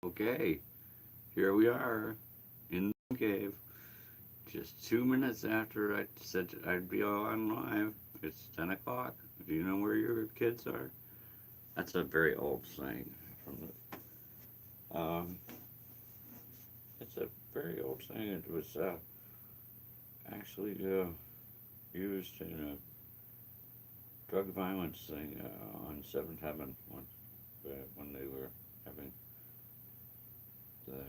Okay, here we are in the cave. Just 2 minutes after I said I'd be on live. It's 10 o'clock. Do you know where your kids are? That's a very old saying. From the, it's a very old saying. It was actually used in a drug violence thing on Seventh Heaven once, when they were having the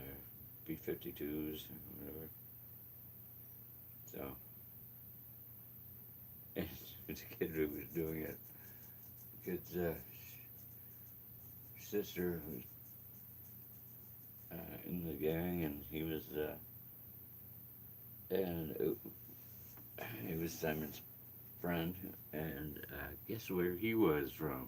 B-52s or whatever. So, and it's a kid who was doing it. Kid's sister was in the gang, and and he was Simon's friend. And guess where he was from?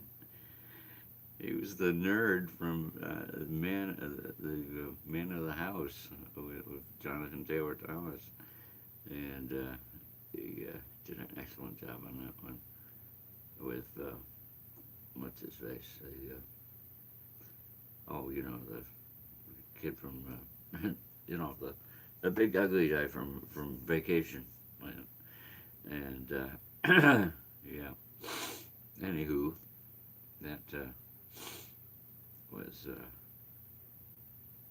He was the nerd from the Man of the House with Jonathan Taylor Thomas, and he did an excellent job on that one with what's his face? The kid from you know the big ugly guy from Vacation, and yeah. Anywho, that was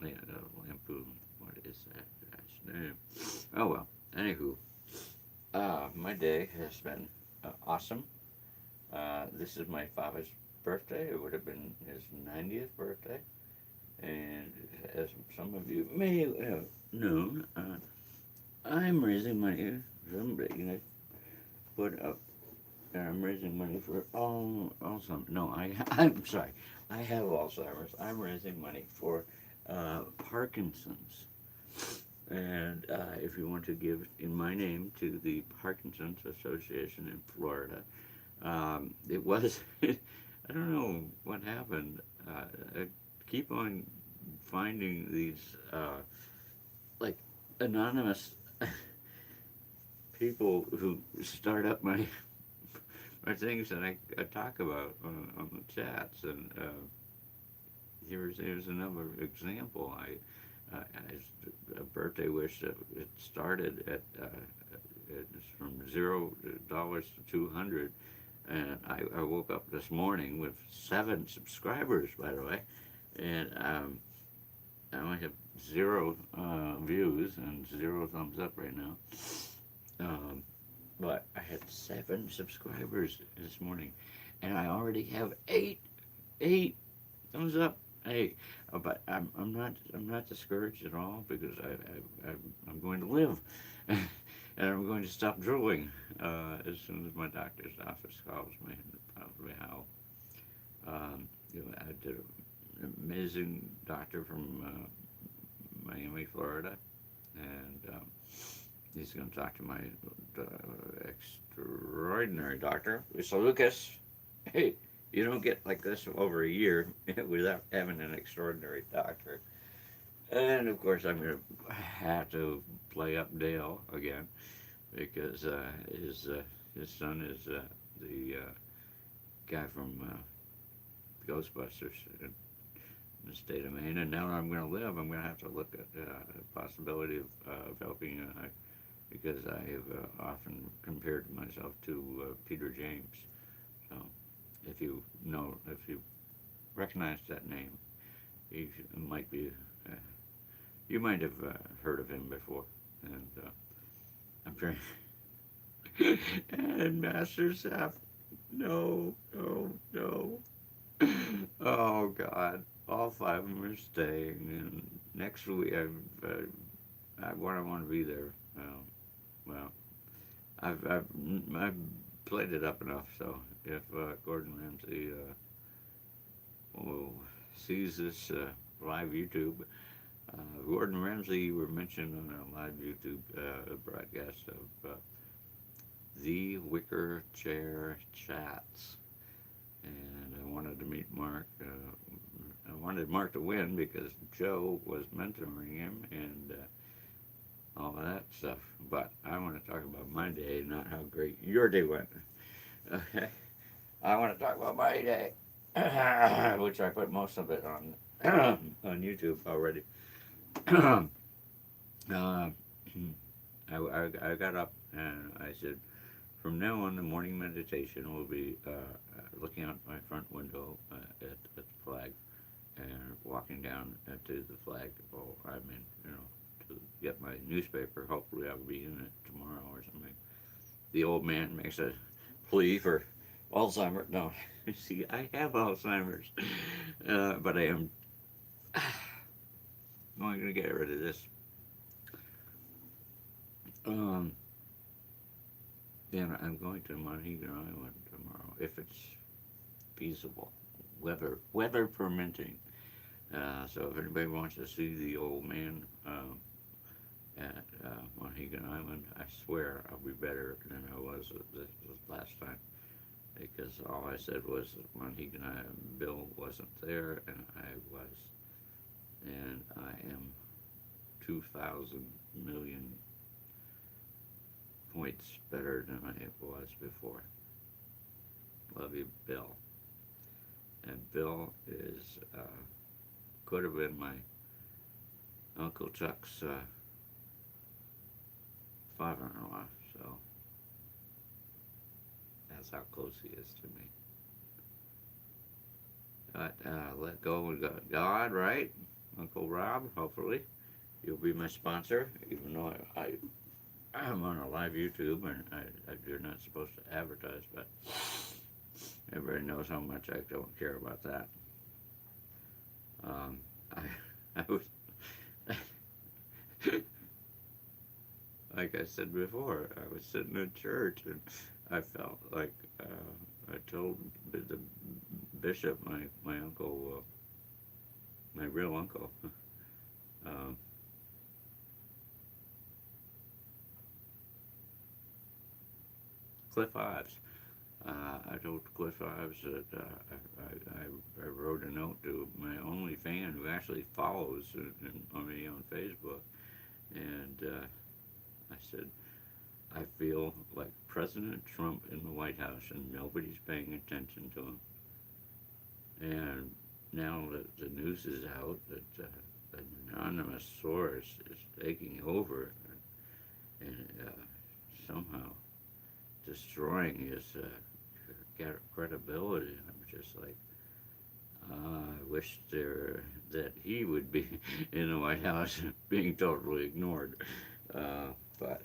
yeah, Lampoon. What is that guy's name? Oh well. Anywho, my day has been awesome. This is my father's birthday. It would have been his 90th birthday. And as some of you may have known, I'm raising money. Somebody put up. I'm raising money for Alzheimer's. No, I'm sorry. I have Alzheimer's. I'm raising money for Parkinson's. And if you want to give in my name to the Parkinson's Association in Florida, it was, I don't know what happened. I keep on finding these, like, anonymous people who start up my things that I talk about on the chats. And here's another example. A birthday wish that it started at it's from $0 to 200, and I woke up this morning with 7 subscribers, by the way, and I only have 0 views and 0 thumbs up right now. Um, but I had 7 subscribers this morning, and I already have eight thumbs up. Hey, but I'm not discouraged at all because I'm going to live, and I'm going to stop drooling as soon as my doctor's office calls me. Probably how. I did an amazing doctor from Miami, Florida, and he's going to talk to my extraordinary doctor, Lisa Lucas. Hey, you don't get like this over a year without having an extraordinary doctor. And of course, I'm going to have to play up Dale again because his son is the guy from Ghostbusters in the state of Maine. And now I'm going to live, I'm going to have to look at the possibility of helping because I have often compared myself to Peter James. So if you recognize that name, he might be, uh, you might have heard of him before. And I'm very, and Master Sap, no, no, no. Oh God, all 5 of them are staying, and next week I want to be there. Well, I've played it up enough. So if Gordon Ramsay sees this live YouTube, Gordon Ramsay, you were mentioned on a live YouTube broadcast of the Wicker Chair Chats, and I wanted to meet Mark. I wanted Mark to win because Joe was mentoring him and all of that stuff. But I want to talk about my day, not how great your day went. Okay, I want to talk about my day, which I put most of it on on YouTube already. uh, I got up and I said, from now on, the morning meditation will be looking out my front window at the flag and walking down to the flag. Oh, I mean, to get my newspaper. Hopefully, I'll be in it tomorrow or something. The old man makes a plea for Alzheimer's. No, see, I have Alzheimer's, but I am going to get rid of this. Um, then I'm going to Mohegan Island tomorrow if it's feasible, weather permitting. So if anybody wants to see the old man at Mohegan Island, I swear I'll be better than I was this last time because all I said was Mohegan Island Bill wasn't there and I was, and I am 2,000 million points better than I was before. Love you, Bill. And Bill is could have been my Uncle Chuck's father-in-law, so that's how close he is to me. But let go of God, right? Uncle Rob, hopefully you'll be my sponsor, even though I'm on a live YouTube and you're not supposed to advertise, but everybody knows how much I don't care about that. Um, I, I was, like I said before, I was sitting in church and I felt like I told the bishop, my uncle, my real uncle, um, Cliff Ives. I told Cliff Ives that I wrote a note to my only fan who actually follows me on Facebook, and I said, I feel like President Trump in the White House and nobody's paying attention to him. And now that the news is out that an anonymous source is taking over and somehow destroying his credibility, I'm just like, I wish that he would be in the White House being totally ignored. But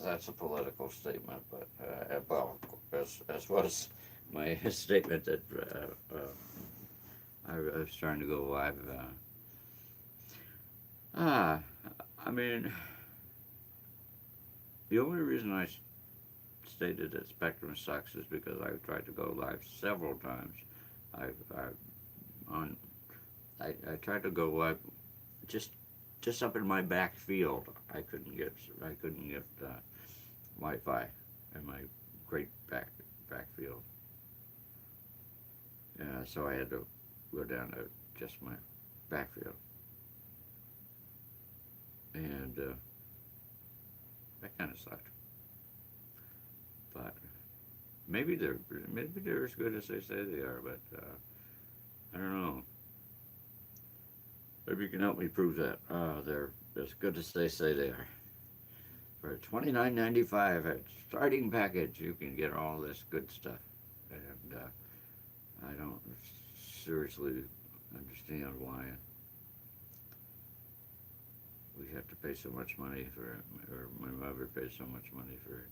that's a political statement. But well, as was my statement that I was trying to go live. Ah, I mean, the only reason I stated that Spectrum sucks is because I tried to go live several times. I on I tried to go live just up in my back field. I couldn't get Wi-Fi in my great back field. So I had to go down to just my backfield, and that kind of sucked. But maybe they're as good as they say they are. But I don't know. Maybe you can help me prove that they're as good as they say they are. For $29.95 at starting package, you can get all this good stuff, and I don't seriously understand why we have to pay so much money for it, or my mother pays so much money for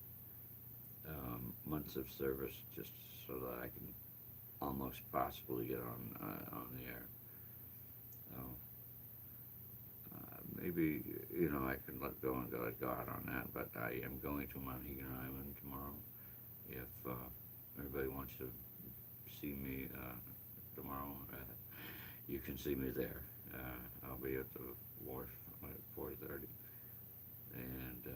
months of service just so that I can almost possibly get on the air. So maybe I can let go and let God on that. But I am going to Mohegan Island tomorrow. If everybody wants to see me tomorrow, you can see me there. I'll be at the wharf at 4:30, and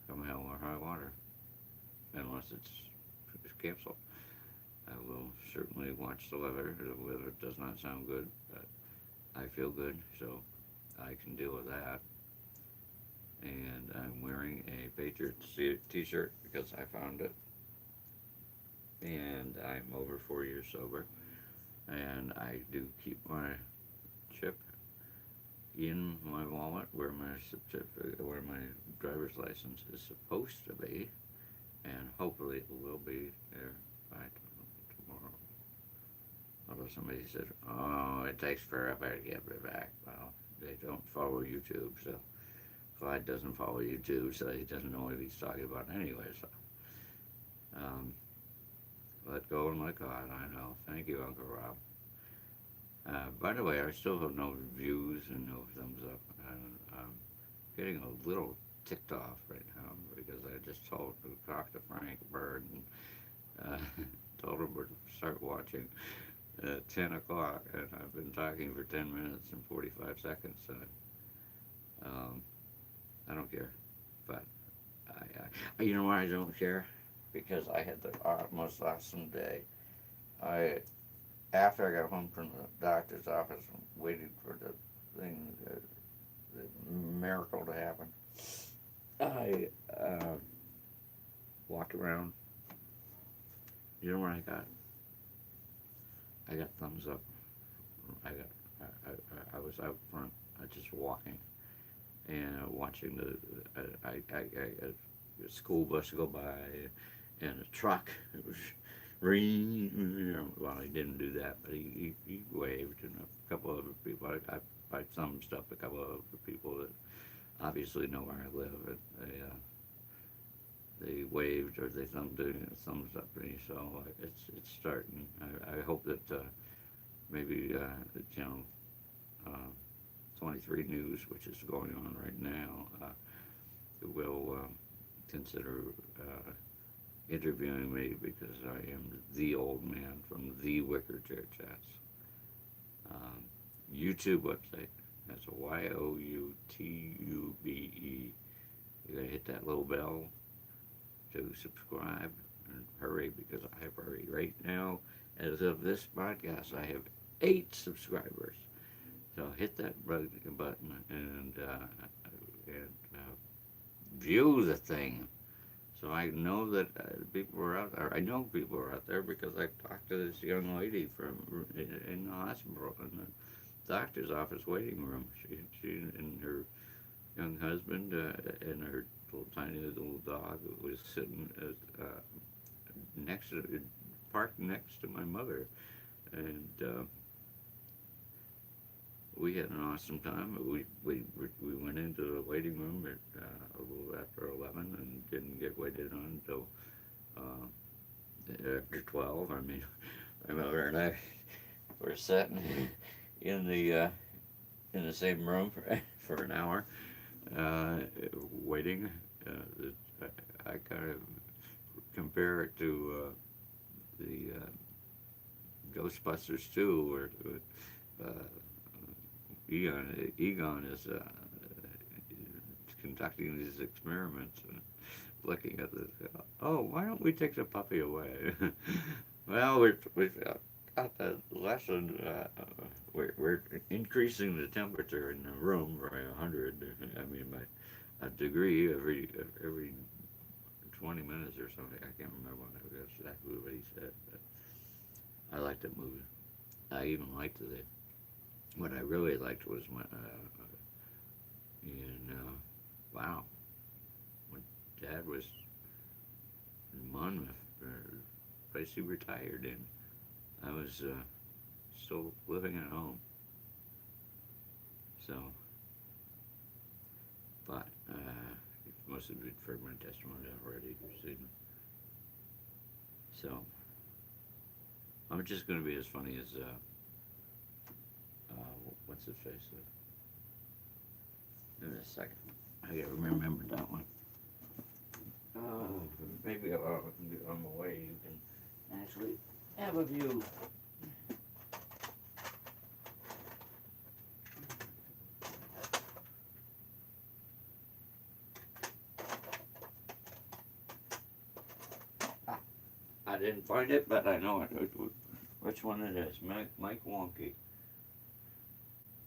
come hell or high water, unless it's canceled. I will certainly watch the weather. The weather does not sound good, but I feel good, so I can deal with that. And I'm wearing a Patriots t-shirt because I found it, and I'm over 4 years sober. and I do keep my chip in my wallet where my certificate, where my driver's license is supposed to be, and hopefully it will be there by tomorrow. Although somebody said, "Oh, it takes forever to get it back." Well, they don't follow YouTube, so Clyde doesn't follow YouTube, so he doesn't know what he's talking about anyway. So, um, let go and let God. I know. Thank you, Uncle Rob. By the way, I still have no views and no thumbs up, and I'm getting a little ticked off right now because I just talked to Frank Bird and told him to start watching at 10 o'clock, and I've been talking for 10 minutes and 45 seconds. So, I don't care, but you know why I don't care? Because I had the most awesome day. I After I got home from the doctor's office, waiting for the miracle to happen, I walked around. You know what I got? I got thumbs up. I got. I was out front, just walking and watching a school bus go by and a truck. It was ring. Well, he didn't do that, but he waved, and a couple of other people. I thumbs up a couple of other people that obviously know where I live. And they waved or they thumbs up to me. So it's starting. I hope that maybe the channel 23 News, which is going on right now, will consider interviewing me because I am the old man from the Wicker Church. YouTube website. That's YOUTUBE. You gotta hit that little bell to subscribe and hurry because I have hurry right now. As of this podcast, I have 8 subscribers. So hit that button and view the thing. So I know that people are out there. I know people are out there because I talked to this young lady from in the hospital in the doctor's office waiting room. She and her young husband and her little tiny little dog was sitting parked next to my mother, and we had an awesome time. We went into the waiting room at a little after 11 and didn't get waited on until after 12. I mean, my mother and I were sitting in the same room for an hour waiting. I kind of compare it to the Ghostbusters 2, where Egon is conducting these experiments and looking at this. Oh, why don't we take the puppy away? Well, we've got the lesson. We're increasing the temperature in the room by 100. I mean, by a degree every 20 minutes or something. I can't remember exactly what he said, but I liked that movie. I even liked the. What I really liked was wow, when Dad was in Monmouth, place he retired in, I was still living at home. So, but most of it for my testimony already, you've seen. So, I'm just going to be as funny as what's his face? In a second. I gotta remember that one. Maybe on the way you can actually have a view. I didn't find it, but I know which one it is. Mike Wonky.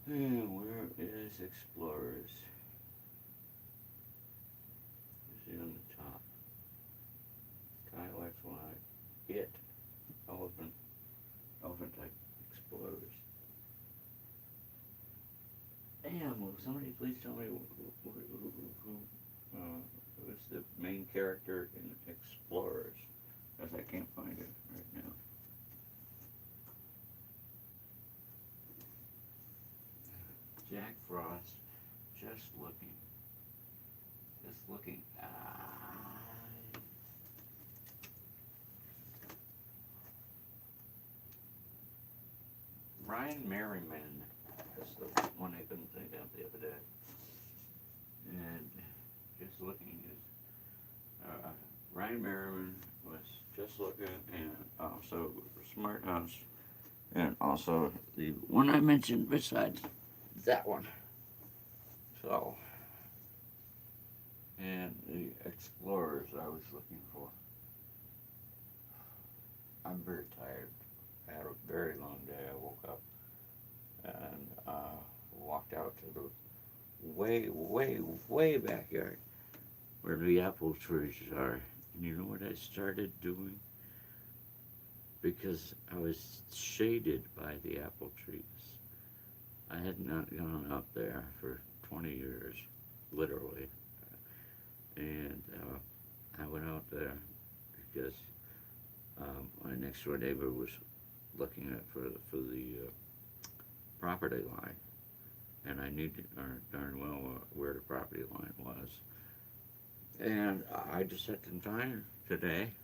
Where is Explorers? Is he on the top? Kyle XY. Elephant type Damn, will somebody please tell me who is the main character in Explorers? Because I can't find it right now. Jack Frost, just looking. Just looking. Ryan Merriman. That's the one I couldn't think of the other day. And just looking is Ryan Merriman was just looking, and also Smart House, and also the one I mentioned besides that one. So, and the Explorers I was looking for. I'm very tired. I had a very long day. I woke up and walked out to the way backyard where the apple trees are. And you know what I started doing? Because I was shaded by the apple trees. I had not gone up there for 20 years, literally. And I went out there because my next door neighbor was looking at for the property line, and I knew darn well where the property line was. And I just set some time today,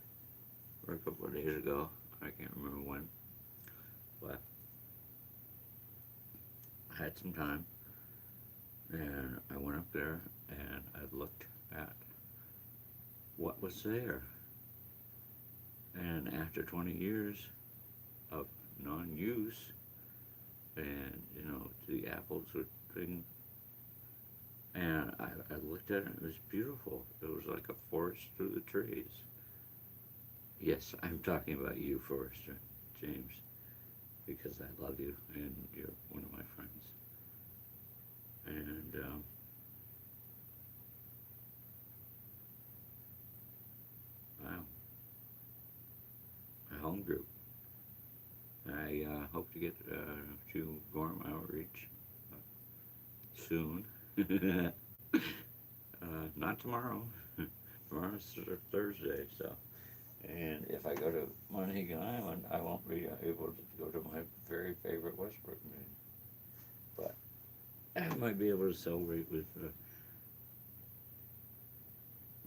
or a couple of days ago, I can't remember when, but I had some time, and I went up there and I looked at what was there. And after 20 years of non-use, and the apples were big, and I looked at it and it was beautiful. It was like a forest through the trees. Yes, I'm talking about you, Forrester, James, because I love you and you're one of my friends. And wow, my home group. I hope to get to Gorham Outreach soon. Not tomorrow. Tomorrow's Thursday, so. And if I go to Monhegan Island, I won't be able to go to my very favorite Westbrook meeting. But I might be able to celebrate with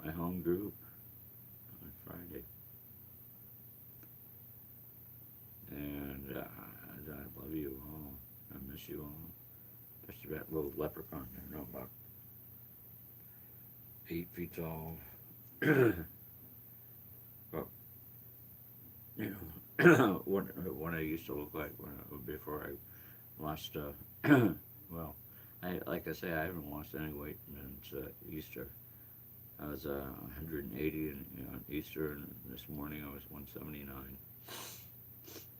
my home group on Friday. And I love you all. I miss you all. Especially that little leprechaun there, no, about 8 feet tall. Well, what I used to look like before I lost. Well, like I say, I haven't lost any weight since Easter. I was 180 on Easter, and this morning I was 179.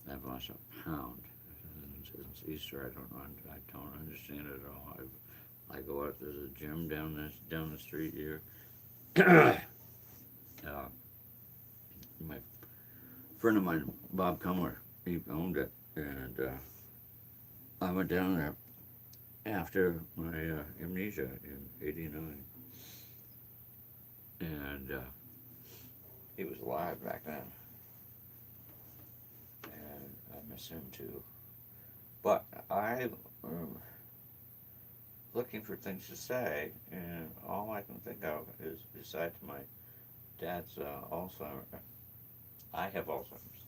I've lost a pound since Easter. I don't understand it at all. I go out. There's a gym down the street here. My friend of mine, Bob Cumler, he owned it, and I went down there after my amnesia in '89, and he was alive back then, and I miss him too. But I'm looking for things to say, and all I can think of is, besides my dad's Alzheimer's, I have Alzheimer's.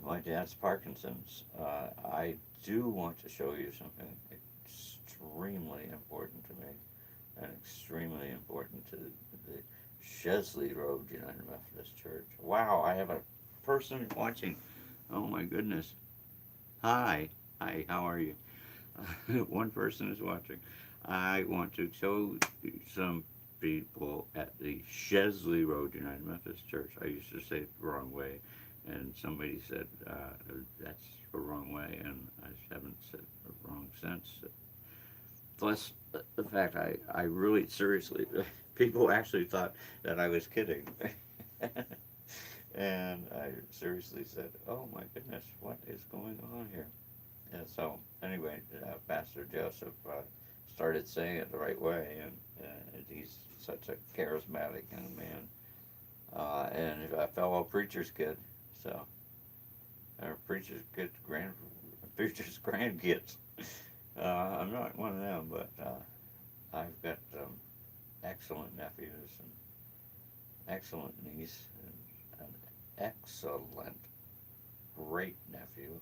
My dad's Parkinson's. I do want to show you something extremely important to me, and extremely important to the Chesley Road United Methodist Church. Wow, I have a person watching. Oh my goodness. Hi, how are you? One person is watching. I want to show some people at the Chesley Road United Methodist Church. I used to say it the wrong way, and somebody said that's the wrong way, and I haven't said it wrong since. Plus, the fact I really seriously, people actually thought that I was kidding. And I seriously said, oh my goodness, what is going on here? And so, anyway, Pastor Joseph started saying it the right way, and he's such a charismatic young man, and a fellow preacher's kid. So, our preacher's grandkids. I'm not one of them, but I've got excellent nephews and excellent niece and an excellent great nephew.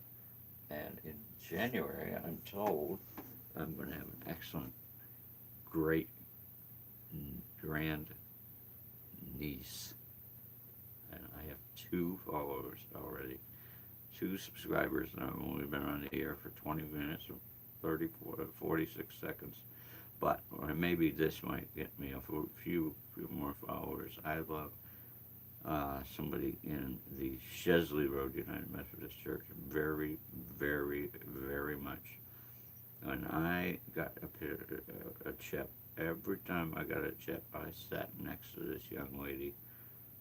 And in January, I'm told I'm going to have an excellent great grand niece. And I have 2 followers already, 2 subscribers, and I've only been on the air for 20 minutes or 46 seconds. But maybe this might get me a few more followers. I love somebody in the Chesley Road United Methodist Church very, very, very much. And I got a chip. Every time I got a chip, I sat next to this young lady.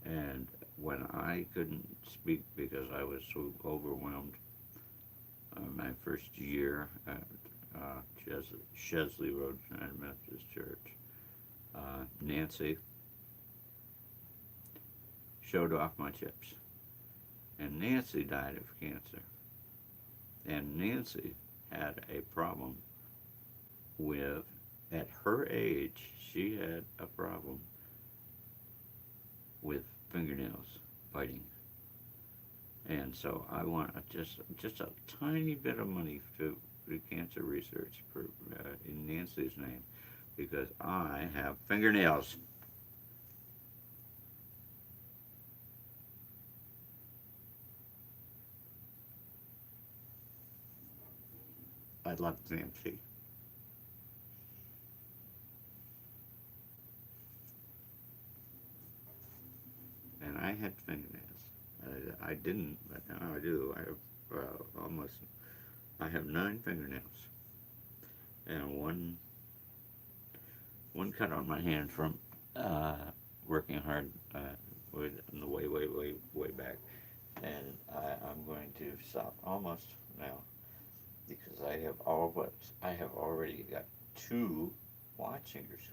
And when I couldn't speak because I was so overwhelmed, my first year at Chesley Road United Methodist Church, Nancy showed off my chips. And Nancy died of cancer. And Nancy had a problem with, at her age, she had a problem with fingernails biting. And so I want just a tiny bit of money to cancer research in Nancy's name, because I have fingernails. I love Nancy. And I had fingernails. I didn't, but now I do. I have I have 9 fingernails. And one cut on my hand from working hard with the way back. And I'm going to stop almost now, because I have already got 2 watchers,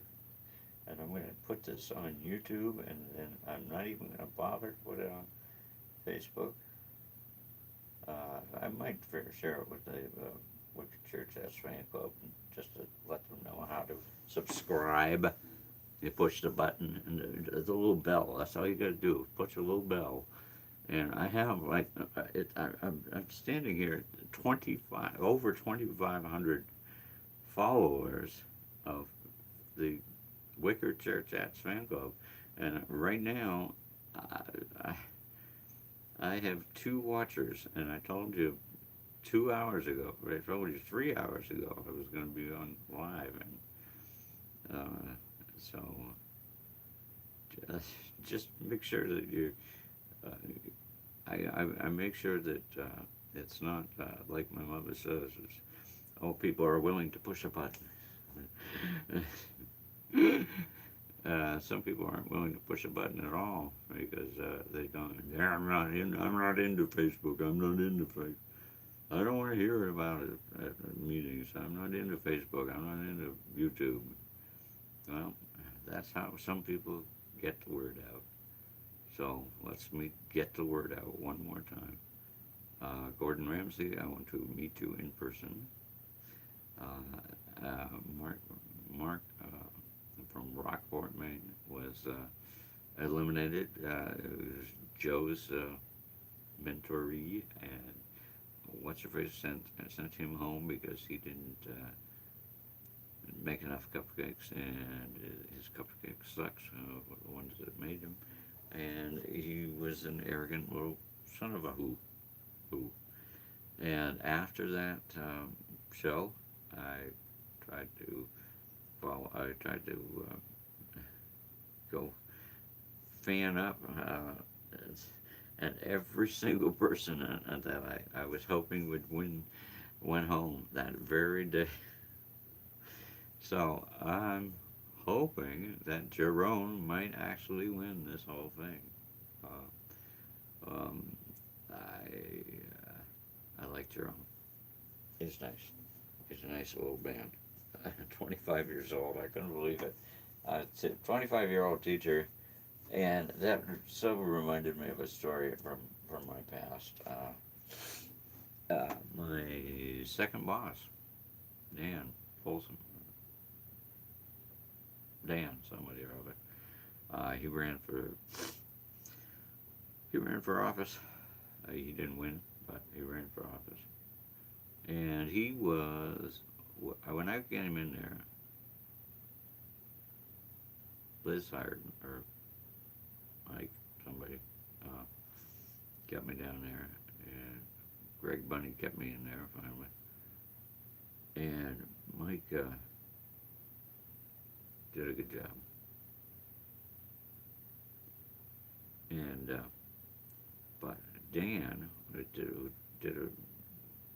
and I'm going to put this on YouTube, and then I'm not even going to bother to put it on Facebook. I might share it with the Wicker Church S Fan Club, just to let them know how to subscribe. You push the button and the little bell. That's all you got to do. Push a little bell. And I have I'm standing here at over 2,500 followers of the Wicker Church Axe Fan Club, and right now I have 2 watchers, and I told you 2 hours ago, but I told you 3 hours ago I was going to be on live, and so just make sure that you. I make sure that it's not like my mother says, people are willing to push a button. Some people aren't willing to push a button at all, because they don't. Yeah, I'm not into Facebook. I'm not into Facebook. I don't want to hear about it at meetings. I'm not into Facebook. I'm not into YouTube. Well, that's how some people get the word out. So let's get the word out one more time. Gordon Ramsay, I want to meet you in person. Mark from Rockport, Maine, was eliminated. It was Joe's mentoree, and what's her face sent him home because he didn't make enough cupcakes, and his cupcakes sucks, the ones that made him. And he was an arrogant little son of a who. And after that show, I tried to go fan up, and every single person that I was hoping would went home that very day. So I'm hoping that Jerome might actually win this whole thing. I like Jerome. is nice. He's a nice old man. 25 years old. I couldn't believe it. It's a 25-year-old teacher, and that so reminded me of a story from my past. My second boss, Dan Folsom, Dan, somebody or other. He ran for office. He didn't win, but he ran for office. And he was, when I got him in there, Liz hired, or Mike, somebody, uh, got me down there, and Greg Bunny kept me in there finally. And Mike did a good job. And but Dan did a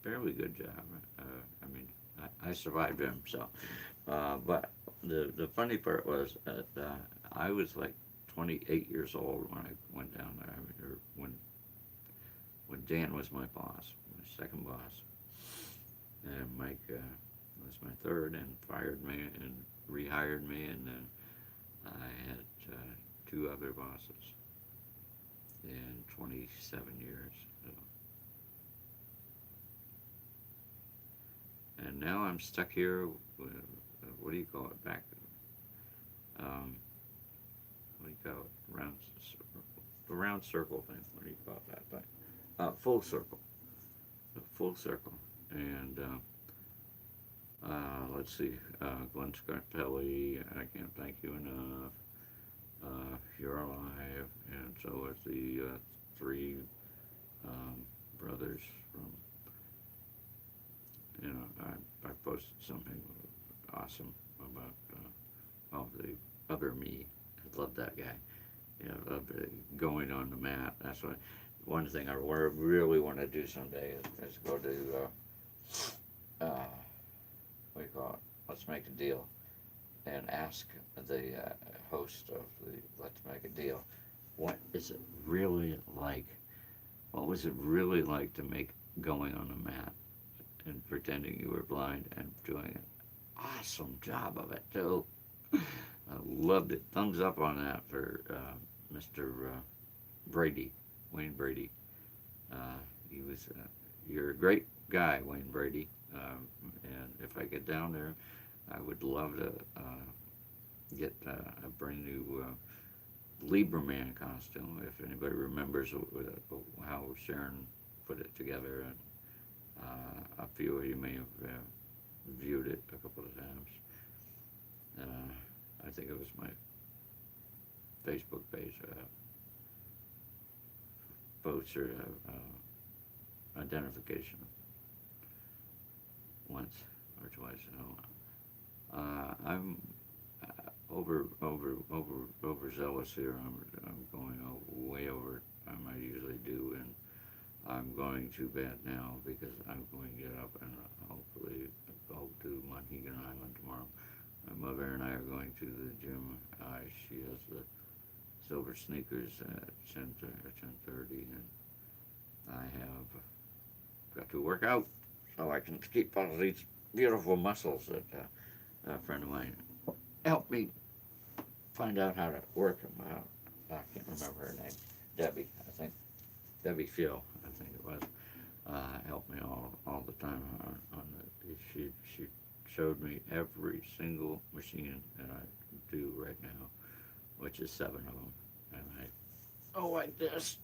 fairly good job. I mean, I survived him. So, but the funny part was that I was like 28 years old when I went down there. I mean, or when Dan was my boss, my second boss, and Mike was my third, and fired me and rehired me, and then I had two other bosses in 27 years. So. And now I'm stuck here with, what do you call it, back, what do you call it, the round circle thing, what do you call that thing? Full circle, full circle, and let's see, Glenn Scarpelli, I can't thank you enough, you're alive, and so is the three brothers from, I posted something awesome about, the other me. I love that guy. Love going on the mat. That's one thing I really want to do someday is go to, what do you call it? Let's Make a Deal, and ask the host of the Let's Make a Deal, what is it really like? What was it really like to make going on the mat and pretending you were blind and doing an awesome job of it too? I loved it. Thumbs up on that for Mr. Brady, Wayne Brady. He was, you're a great guy, Wayne Brady. And if I get down there, I would love to get a brand new Lieberman costume. If anybody remembers how Sharon put it together, and a few of you may have viewed it a couple of times. I think it was my Facebook page poster identification once or twice. I'm overzealous here. I'm going way over time I usually do, and I'm going to bed now because I'm going to get up and hopefully go to Monhegan Island tomorrow. My mother and I are going to the gym. She has the Silver Sneakers at 10:30, and I have got to work out so I can keep all of these beautiful muscles that a friend of mine helped me find out how to work them out. I can't remember her name. Debbie, I think. Debbie Phil, I think it was. Helped me all the time on it. She showed me every single machine that I do right now, which is 7 of them. And I go like this.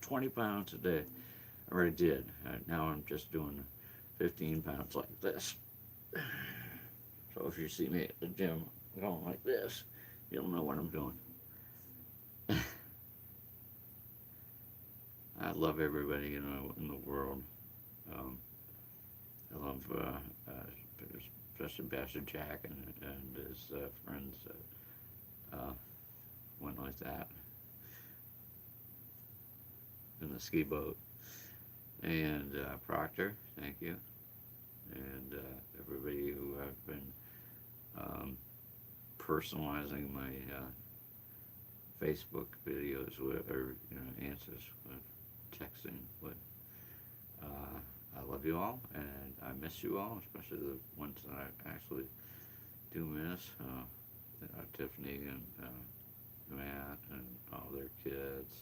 20 pounds a day. I already did. Now I'm just doing 15 pounds like this. So if you see me at the gym going like this, you'll know what I'm doing. I love everybody, in the world. I love especially Pastor Jack and his friends that went like that in the ski boat. And Proctor, thank you. And everybody who I've been personalizing my Facebook videos with, or answers with, texting with. I love you all, and I miss you all, especially the ones that I actually do miss. Tiffany and Matt and all their kids,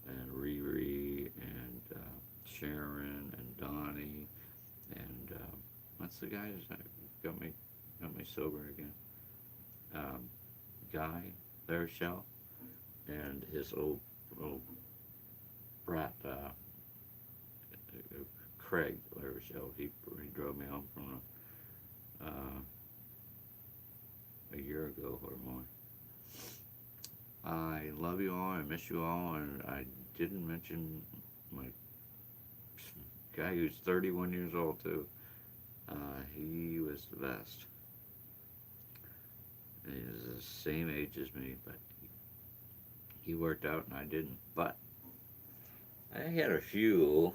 and Riri and Sharon and Donnie and what's the guy that got me sober again? Um, Guy Larishell and his old brat Craig Larishell. He drove me home from a year ago or more. I love you all. I miss you all, and I didn't mention my guy who's 31 years old too. He was the best. He's the same age as me, but he worked out and I didn't. But I had a few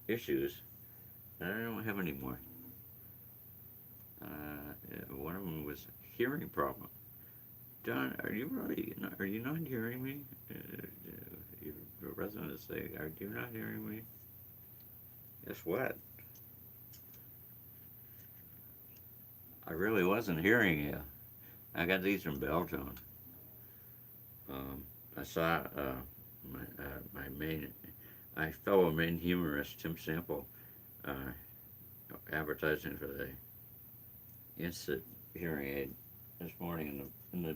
issues, and I don't have any more. One of them was hearing problem. Don, are you not hearing me? Your residents say, are you not hearing me? Guess what? I really wasn't hearing you. I got these from Beltone. I saw my fellow main humorist Tim Sample uh, advertising for the Instant hearing aid this morning in the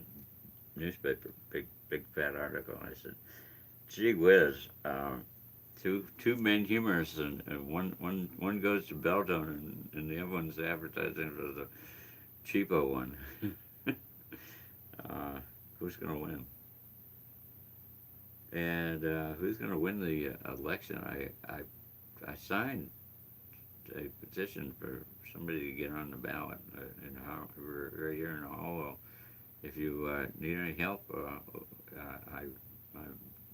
newspaper, big fat article. I said, "Gee whiz, two main humorists and one goes to Beltone and the other one's advertising for the cheapo one. Who's gonna win? And who's gonna win the election? I signed a petition for somebody to get on the ballot right here in Hallville. If you need any help,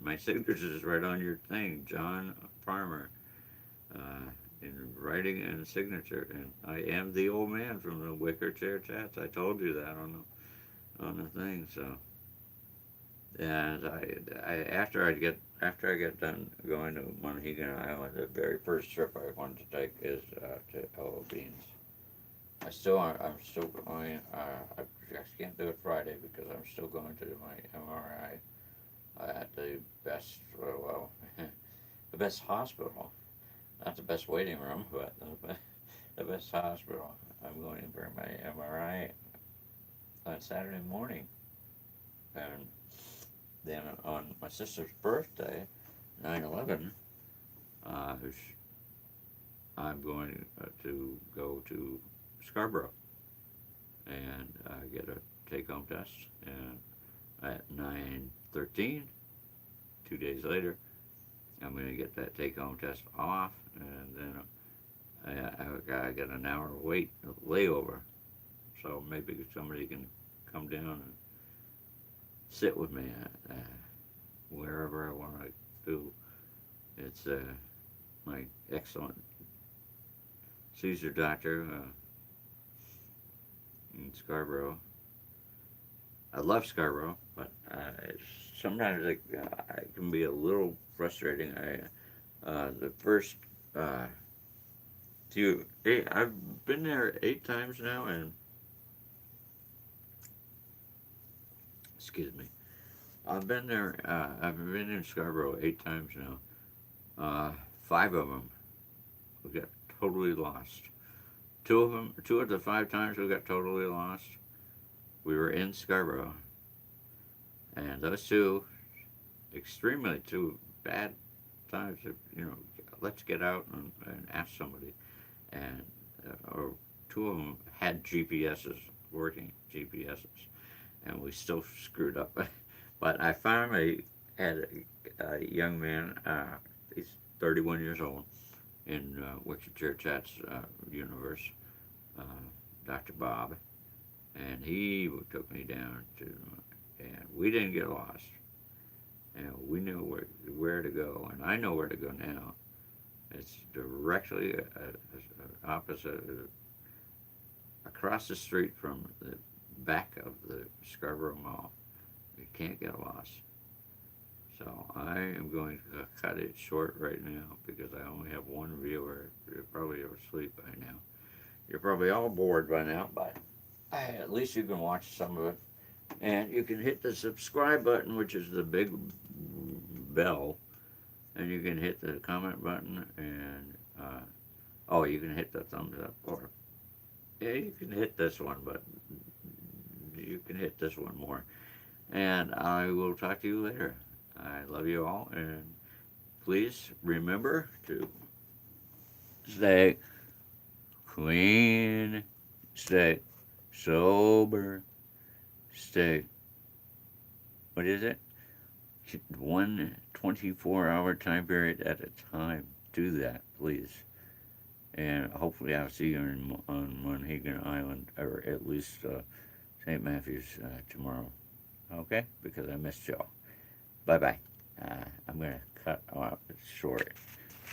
my signature is right on your thing, John Farmer, in writing and signature. And I am the old man from the Wicker Chair Chats. I told you that on the thing. So, and after I get done going to Monhegan Island, the very first trip I wanted to take is to Ella Beans. I'm still going. I just can't do it Friday because I'm still going to my MRI at the best, the best hospital, not the best waiting room, but the best hospital. I'm going for my MRI on Saturday morning, and then on my sister's birthday, 9/11, I'm going to go to Scarborough and get a take-home test. And at 9/13, 2 days later, I'm going to get that take-home test off, and then I got an hour wait layover. So maybe somebody can come down and sit with me wherever I want to do. It's my excellent Caesar doctor in Scarborough. I love Scarborough, but sometimes it can be a little frustrating. The first I've been there 8 times now, and excuse me, I've been there. I've been in Scarborough 8 times now. 5 of them we got totally lost. 2 of the 5 times we got totally lost, we were in Scarborough, and those 2 bad times. Let's get out and ask somebody, and or 2 of them had working GPSs, and we still screwed up. But I finally had a young man. He's 31 years old in Wichita Chats universe, Dr. Bob, and he took me down and we didn't get lost, and we knew where to go, and I know where to go now. It's directly opposite, across the street from the back of the Scarborough Mall. You can't get lost. So I am going to cut it short right now because I only have one viewer. You're probably asleep by now. You're probably all bored by now, but at least you can watch some of it. And you can hit the subscribe button, which is the big bell, and you can hit the comment button, and oh, you can hit the thumbs up, or yeah, you can hit this one, but you can hit this one more. And I will talk to you later. I love you all, and please remember to stay clean, stay sober, stay, what is it? One 24-hour time period at a time. Do that, please. And hopefully I'll see you on Monhegan Island, or at least St. Matthews tomorrow. Okay? Because I missed y'all. Bye-bye. I'm going to cut off short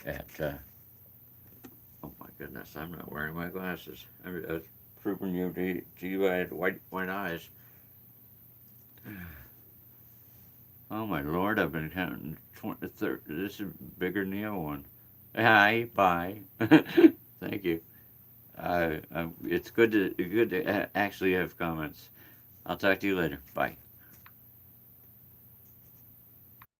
at, oh my goodness, I'm not wearing my glasses. I was proving to you I had white eyes. Oh my Lord, I've been counting 20, 30. This is bigger than the other one. Hi, bye. Thank you. It's good to actually have comments. I'll talk to you later. Bye.